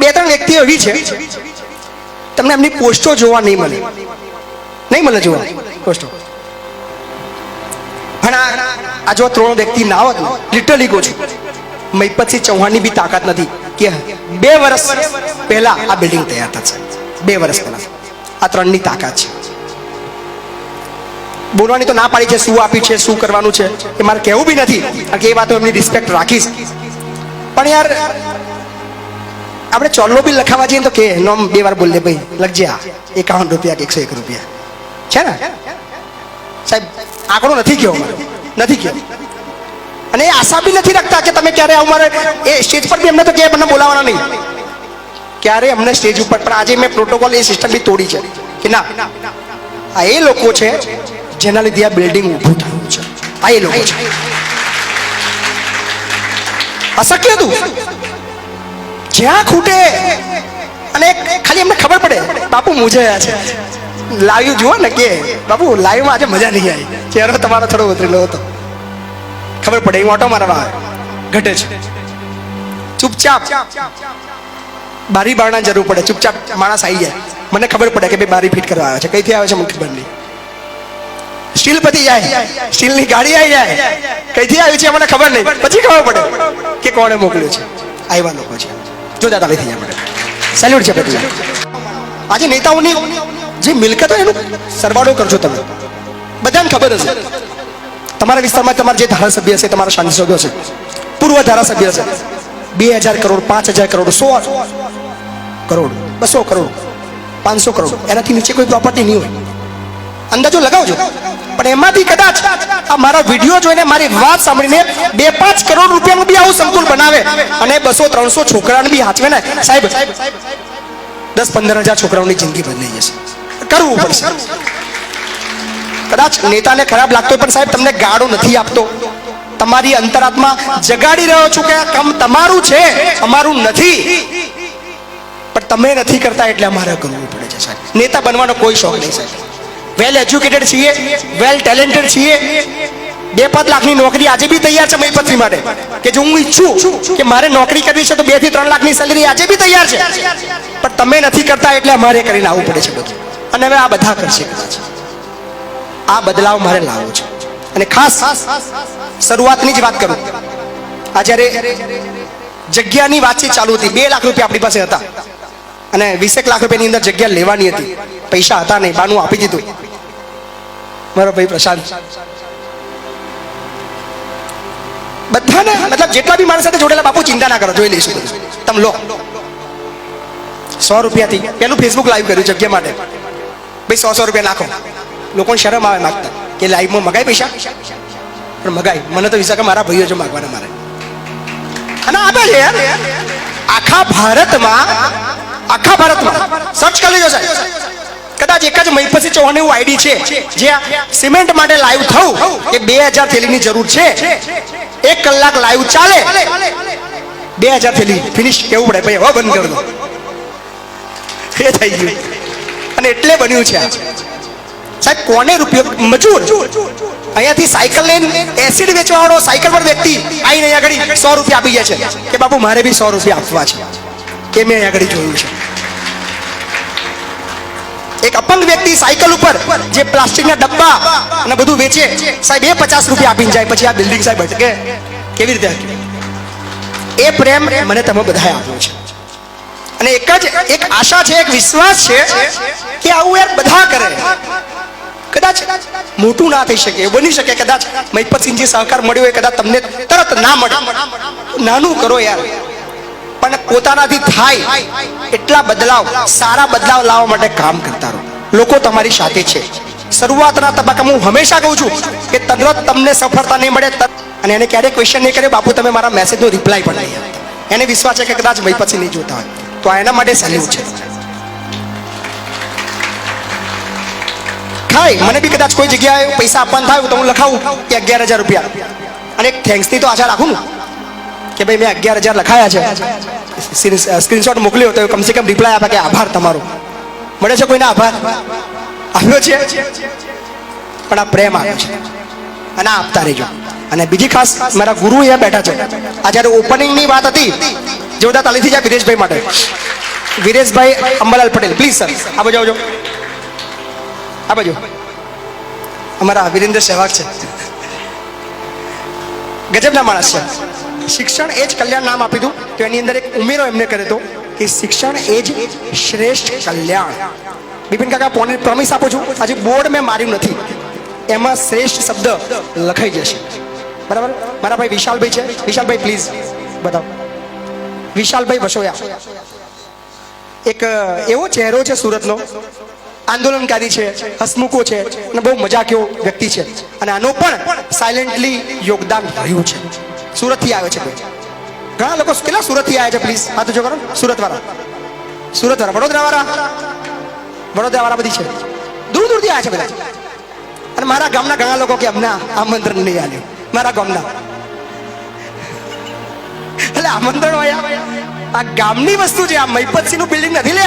બે ત્રણ વ્યક્તિઓ એવી છે તમને એમની પોસ્ટો જોવા નહીં મળે જોવા પોસ્ટો. પણ આ જો 3 વ્યક્તિ ના હોત, લિટરલી કહું છું, મહિપતસિંહ ચૌહાણની બી તાકાત નથી કે 2 વર્ષ પહેલા આ બિલ્ડિંગ તૈયાર થશે. 2 વર્ષ પહેલા આ 3 ની તાકાત છે. બોલવાની તો ના પાડી છે, શું આપ્યું છે, શું કરવાનું છે એ મારે કહેવું બી નથી, કારણ કે એ વાતો એમની રિસ્પેક્ટ રાખીશ. પણ યાર આપણે ચોલ્લો બી લખાવા જઈએ તો કે નોમ 2 વાર બોલ દે ભાઈ, લખજે આ 51 રૂપિયા કે 101 રૂપિયા છે ને સાહેબ. આંકડો નથી કહેવો, નથી કહેવો. અને એ આશા બી નથી રાખતા કે તમે ક્યારે અમારે એ સ્ટેજ પર બી અમને તો ક્યાંય મને બોલાવવાના નહીં, ક્યારે અમને સ્ટેજ ઉપર. પણ આજે મેં પ્રોટોકોલ એ સિસ્ટમ બી તોડી છે કે ના, આ એ લોકો છે જેના લીધે આ બિલ્ડિંગ ઊભું થયું છે. આ એ લોકો છે. અશક્ય હતું જ્યાં ખૂટે. અને ખાલી એમને ખબર પડે બાપુ મૂંઝાયા છે. લાઈવ જુઓ ને કે બાપુ લાઈવમાં આજે મજા નહીં આવી, ચહેરો તમારો થોડો ઉતરેલો હતો, ખબર પડે એ ઓટો મારવા ઘટે છે. ચૂપચાપ બારી બારણા જરૂર પડે, ચૂપચાપ માણસ આવી જાય, મને ખબર પડે કે ભાઈ બારી ફિટ કરવા આવે છે. કઈથી આવે છે મને ખબર નહીં. સ્ટીલ પતી જાય, સ્ટીલની ગાડી આવી જાય, કઈથી આવી છે મને ખબર નહીં, પછી ખબર પડે કે કોણે મોકલ્યું છે. આવ્યા લોકો છે, જો દાદા થઈ જાય મને સેલ્યુટ છે બધું. આજે નેતાઓની જે મિલકત હોય એનું સરવાળો કરજો તમે. બધાને ખબર હશે તમારા વિસ્તારમાં તમારા જે ધારાસભ્ય હશે, તમારા સાંસદો છે, પૂર્વ ધારાસભ્ય છે, 2000 કરોડ, 5000 કરોડ, 100 કરોડ, 200 કરોડ, 500 કરોડ, એનાથી નીચે કોઈ પ્રોપર્ટી નહીં હોય. અંદાજો લગાવજો. પણ એમાંથી કદાચ આ મારા વિડીયો જોઈને, મારી વાત સાંભળીને 2-5 કરોડ રૂપિયાનું બી આવું સંકુલ બનાવે અને 200-300 છોકરાને બી હાચવે ને સાહેબ, 10-15 હજાર છોકરાઓની જિંદગી બદલાઈ જશે. કરવું પડશે. કદાચ નેતાને ખરાબ લાગતો પણ સાહેબ તમને ગાળો નથી આપતો, તમારી અંતરાત્મા જગાડી રહ્યો છું કે આ કામ તમારું છે, અમારું નથી. પણ તમે નથી કરતા એટલે અમારે કરવું પડે છે સાહેબ. નેતા બનવાનો કોઈ શોખ નહીં સાહેબ. વેલ એજ્યુકેટેડ છીએ, વેલ ટેલેન્ટેડ છીએ. 2-5 લાખની નોકરી આજે બી તૈયાર છે મહિપતસિંહ માટે, કે જો હું ઈચ્છું કે મારે નોકરી કરવી છે તો 2 થી 3 લાખની સેલેરી આજે બી તૈયાર છે. પણ તમે નથી કરતા એટલે અમારે કરીને આવવું પડે છે બધું. અને હવે આ બધા કરશે કદાચ. આ બદલાવ મારે લાવવો છે. અને ખાસ શરૂઆતની જ વાત કરું, આ જ્યારે જગ્યાની વાતચીત ચાલુ હતી, 2 લાખ રૂપિયા આપણી પાસે હતા અને 20 લાખ રૂપિયાની અંદર જગ્યા લેવાની હતી. પૈસા હતા નહીં, બાનું આપી દીધું. મારો ભાઈ પ્રશાંત બધાને, મતલબ જેટલા બી મારી સાથે જોડેલા, બાપુ ચિંતા ના કરો, જોઈ લઈશું, તમે લો. 100 રૂપિયાથી પેલું ફેસબુક લાઈવ કર્યું જગ્યા માટે. ભાઈ 100 રૂપિયા નાખો. લોકોને શરમ આવે માગતા કે લાઈવમાં મગાય પૈસા, પણ મગાય. મને તો વિચાર કે મારા ભાઈઓ જો માગવાના મારે, અને આપે છે યાર. આખા ભારતમાં સર્ચ કરી લેજો સાહેબ. કદાચ એક જ મહિપતસિંહ ચૌહાણ એવું આઈડી છે જે સિમેન્ટ માટે લાઈવ થવું કે 2000 થેલીની જરૂર છે, 1 કલાક લાઈવ ચાલે, 2000 થેલી ફિનિશ કેવું પડે ભાઈ, હવે બંધ કરી દો. એ થઈ ગયું. અને એટલે બન્યું છે સાહેબ. કોને રૂપિયો? મજૂર. અહીંયાથી સાયકલ લઈને એસિડ વેચવા વાળો સાયકલ પર વ્યક્તિ આવીને અહીંયા આગળ 100 રૂપિયા આપી જાય છે કે બાપુ મારે બી 100 રૂપિયા આપવા છે. એ મેં અહીંયા આગળ જોયું છે. એક અપંગ વ્યક્તિ સાયકલ ઉપર જે પ્લાસ્ટિકના ડબ્બા અને બધું વેચે સાહેબ, એ 50 રૂપિયા આપીને જાય. પછી આ બિલ્ડિંગ સાહેબ અટકે કેવી રીતે? એ પ્રેમ મને તમે બધાએ આપ્યો છે. અને એક આશા છે, એક વિશ્વાસ છે કે આવું યાર બધા કરે. કદાચ મોટું ના થઈ શકે, બની શકે કદાચ મહિપતસિંહજી સહકાર મળ્યો હોય, કદાચ તમને તરત ના મળે. નાનું કરો યાર, પણ પોતાનાથી થાય એટલા બદલાવ, સારા બદલાવ લાવવા માટે કામ કરતા રહો. લોકો તમારી સાથે છે. શરૂઆતના તબક્કામાં હું હંમેશા કહું છું કે તરત તમને સફળતા નહીં મળે. અને એને ક્યારેય ક્વેશ્ચન નહીં કરે, બાપુ તમે મારા મેસેજનો રિપ્લાય પણ નહીં આપતા. એને વિશ્વાસ છે કે કદાચ મહિપતસિંહ નહીં જોતા હોય તો આ એના માટે સેલ્યુટ છે. થાય મને બી કદાચ કોઈ જગ્યાએ પૈસા આપવાના થાય તો હું લખાવું કે 11,000 રૂપિયા, અને એક થેન્ક્સની તો આશા રાખું ને કે ભાઈ મેં 11,000 લખાયા છે, સ્ક્રીનશોટ મોકલ્યો તો કમસે કમ રિપ્લાય આપે કે આભાર તમારો. મળે છે કોઈને આભાર? આવ્યો છે. પણ આ પ્રેમ આપ્યો છે અને આપતા રહેજો. અને બીજી ખાસ મારા ગુરુ અહીંયા બેઠા છે. આ જ્યારે ઓપનિંગની વાત હતી જોરદાર તાલીથી જાય વિરેશભાઈ માટે. વિરેશભાઈ અંબાલાલ પટેલ પ્લીઝ સર આ બાજુ આવજો. આ બાજુ અમારા વિરેન્દ્ર સહેવાગ છે. ગજબના માણસ છે. શિક્ષણ એ જ કલ્યાણ નામ આપી દઉં તો એની અંદર એક ઉમેરો એમને કર્યો હતો કે શિક્ષણ એ જ શ્રેષ્ઠ કલ્યાણ. બિપિન કાકા પ્રોમિસ આપું છું, આજે બોર્ડ મેં માર્યું નથી, એમાં શ્રેષ્ઠ શબ્દ લખાઈ જશે. બરાબર. મારા ભાઈ વિશાલભાઈ છે. વિશાલભાઈ પ્લીઝ બતાવો. વિશાલભાઈ વસોયા એક એવો ચહેરો છે સુરતનો, આંદોલનકારી છે, હસમુખો છે અને બહુ મજાકીયો વ્યક્તિ છે. અને આનો પણ સાયલેન્ટલી યોગદાન રહ્યું છે. સુરતથી આવ્યો છે. ઘણા લોકો કેટલા સુરતથી આવ્યા છે પ્લીઝ હાથ જો કરો. સુરતવાળા, વડોદરાવાળા બધી છે, દૂર દૂરથી આવ્યા છે બધા. અને મારા ગામના ઘણા લોકો કે અમને આમંત્રણ નહીં આલ્યું. મારા ગામના એટલે આમંત્રણ હોય. આ ગામની વસ્તુ છે. આ મહિપતસિંહ નું બિલ્ડિંગ નથી લે.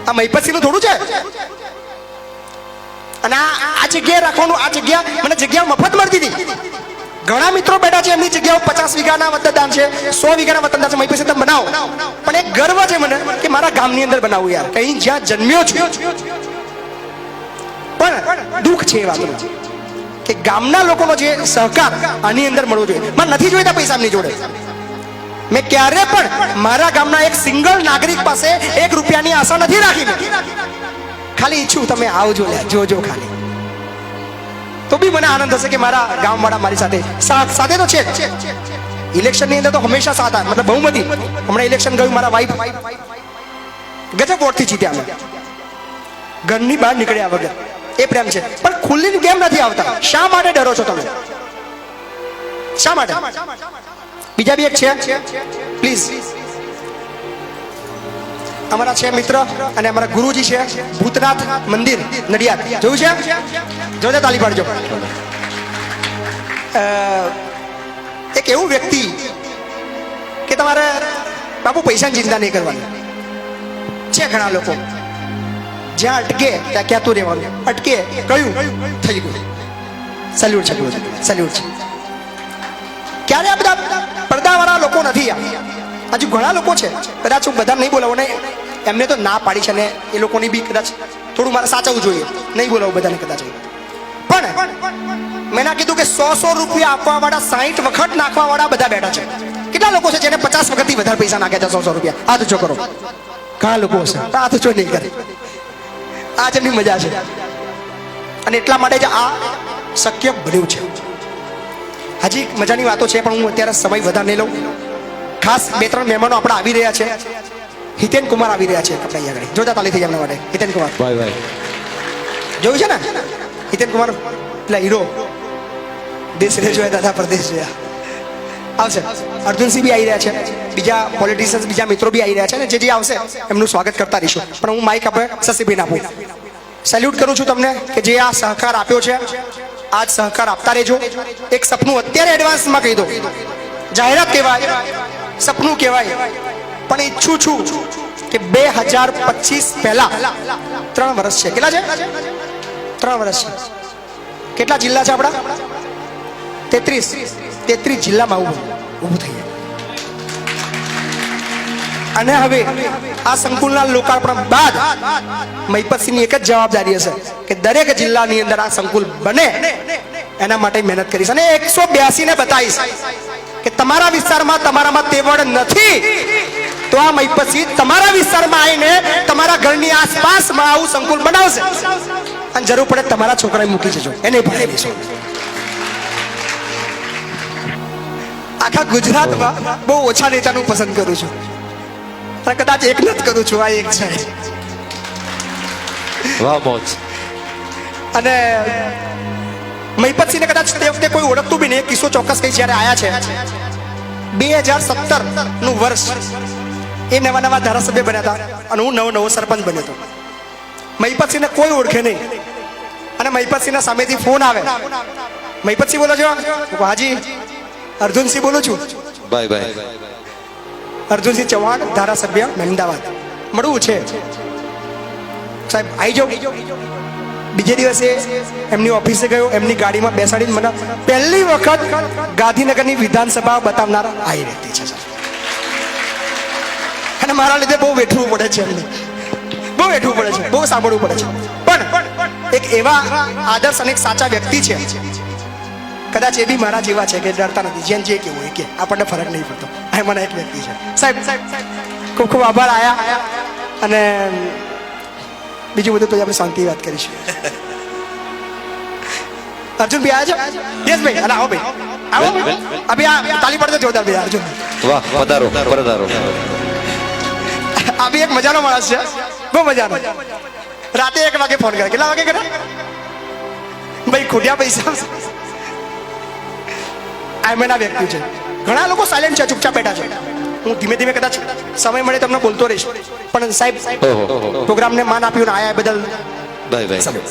આ મહિપતસિંહ નું થોડું છે. અને આ જગ્યાએ રાખવાનું, આ જગ્યા મને જગ્યા મફત મળતી હતી. ઘણા મિત્રો બેઠા છે, એમની જગ્યાઓ 50 વીઘાના મતદાન છે, 100 વીઘાના મતદાન છે. મહિપતસિંહ તમે બનાવો, પણ એક ગર્વ છે મને કે મારા ગામની અંદર બનાવું યાર, કઈ જ્યાં જન્મ્યો છું. પણ દુઃખ છે એ વાતનું કે ગામના લોકોનો જે સહકાર આની અંદર મળવો જોઈએ. મને નથી જોઈતા પૈસા એમની જોડે. મેં ક્યારે પણ મારા ગામના એક સિંગલ નાગરિક પાસે 1 રૂપિયાની આશા નથી રાખી. ખાલી ઈચ્છું તમે આવજો, જોજો ખાલી, તો બી મને આનંદ થશે કે મારા ગામવાળા મારી સાથે તો છે. ઇલેક્શન ની અંદર તો હંમેશા સાથ આવે, મતલબ બહુમતી. હમણાં ઇલેક્શન ગયું, મારા વાઈફ ગજબ વોટથી જીત્યા. અમે ઘરની બહાર નીકળ્યા વગર. એ પ્રેમ છે. પણ ખુલ્લી કેમ નથી આવતા? શા માટે ડરો છો તમે? શા માટે? બીજા બી એક છે પ્લીઝ. અમારા છે મિત્ર અને અમારા ગુરુજી છે, ભૂતનાથ મંદિર નડિયાદ. જોયું છે? જોજે તાલી પાડજો. એક એવું વ્યક્તિ કે તમારે બાપુ પૈસાની ચિંતા નહીં કરવાની. છે ઘણા લોકો જ્યાં અટકે ત્યાં ક્યાંતું રહેવાનું. અટકે કયું થઈ ગયું. સેલ્યુટ છે, સેલ્યુટ છે. ક્યારે આ બધા પડદાવાળા લોકો નથી. હજુ ઘણા લોકો છે, કદાચ હું બધા નહીં બોલાવું, ને એમને તો ના પાડી છે ને એ લોકોની બી કદાચ થોડું મારે સાચવવું જોઈએ, નહીં બોલાવું બધાને કદાચ. પણ મેં ના કીધું કે 100 રૂપિયા આપવા વાળા 60 વખત નાખવા વાળા બધા બેઠા છે. કેટલા લોકો છે જેને 50 વખતથી વધારે પૈસા નાખ્યા છે? 100 રૂપિયા. હાથ ઊંચો કરો. ઘણા લોકો હશે. હાથ ઊંચો નહીં કરે. આ જેમની મજા છે. અને એટલા માટે જ આ શક્ય બન્યું છે. હજી મજાની વાતો છે, પણ હું અત્યારે સમય વધારે નહીં લઉં. ખાસ 2-3 મહેમાનો આપણા આવી રહ્યા છે. હિતેન કુમાર આવી રહ્યા છે આપણે અહીંયા આગળ. જોતા તાલી થઈ જાય એમના માટે. હિતેન કુમાર જોયું છે ને? હિતેન કુમાર પેલા હીરો, દેશ રે જોયા દાદા પરદેશ જોયા. આવશે. અર્જુનસિંહ બી આવી રહ્યા છે, બીજા પોલિટિશિયન્સ, બીજા મિત્રો બી આવી રહ્યા છે ને. જે આવશે એમનું સ્વાગત કરતા રહીશું. પણ હું માઇક આપણે શશીભાઈને આપું. સેલ્યુટ કરું છું તમને કે જે આ સહકાર આપ્યો છે. આજ સહકાર આપતા રહેજો. એક સપનું અત્યારે એડવાન્સમાં કહી દો, જાહેરાત કહેવાય, સપનું કહેવાય, પણ ઈચ્છું છું કે 2025 પહેલા 3 વર્ષ છે. કેટલા છે? 3 વર્ષ છે. કેટલા જિલ્લા છે આપણા? 33 જિલ્લામાં ઊભું થઈ જાય. અને હવે આ સંકુલના લોકાર્પણ બાદ મહિપતસિંહની એક જ જવાબદારી હશે કે દરેક જિલ્લાની અંદર આ સંકુલ બને, એના માટે મહેનત કરીશ. અને 182 ને બતાવીશ કે તમારા વિસ્તારમાં તમારામાં તેવડ નથી તો આ મહિપતસિંહ તમારા વિસ્તારમાં આવીને તમારા ઘરની આસપાસમાં આવું સંકુલ બનાવશે. અને જરૂર પડે તમારા છોકરાને મૂકી જજો, એને ભણાવી દેશો. આખા ગુજરાતમાં બહુ ઓછા નેતાનું પસંદ કરું છું, કદાચ એક જ કરું છું. આ એક છે. અને મહિપતસિંહને કદાચ તે વખતે કોઈ ઓળખતું બી નહીં. કિસ્સો ચોક્કસ કઈ જ્યારે આયા છે 2017 નું વર્ષ. એ નવા ધારાસભ્ય બન્યા હતા અને હું નવો સરપંચ બન્યો હતો. મહિપતસિંહને કોઈ ઓળખે નહીં. અને મહિપતસિંહના સામેથી ફોન આવે, મહિપતસિંહ બોલો છો? હાજી. અર્જુનસિંહ બોલું છું. અર્જુનસિંહ ચૌહાણ, ધારાસભ્ય અમદાવાદ, મળવું છે સાહેબ, આવી જાઓ. બીજે દિવસે એમની ઓફિસે ગયો, એમની ગાડીમાં બેસાડીને મને પહેલી વખત ગાંધીનગરની વિધાનસભા બતાવનાર આવી રહેતી છે. અને મારા લીધે બહુ વેઠવું પડે છે એમને, બહુ વેઠવું પડે છે, બહુ સાંભળવું પડે છે. પણ એક એવા આદર્શ અને એક સાચા વ્યક્તિ છે, કદાચ એ બી મારા જેવા છે કે ડરતા નથી, જેમ જે કેવું હોય કે આપણને ફરક નહીં પડતો. આ મને એક વ્યક્તિ છે. સાહેબ ખૂબ ખૂબ આભાર આયા, અને બીજું બધું પછી આપણે શાંતિ વાત કરીશું. અર્જુન ભાઈ આવ્યા છે? યસ ભાઈ, અરે આવો ભાઈ, આવો અભી આ તાલી પડતો જોરદાર ભાઈ અર્જુન. વાહ, પધારો પધારો. આ બી એક મજાનો માણસ છે, બહુ મજાનો. રાતે 1 વાગે ફોન કરે. કેટલા વાગે કરે ભાઈ? ખોટ્યા પૈસા. આ એમના વ્યક્તિ છે. ઘણા લોકો સાયલેન્ટ છે, ચૂપચાપ બેઠા છે. હું ધીમે ધીમે કદાચ સમય મળે તમને બોલતો રહીશ. પણ સાહેબ પ્રોગ્રામને માન આપ્યું ને આયા બદલ ભાઈ.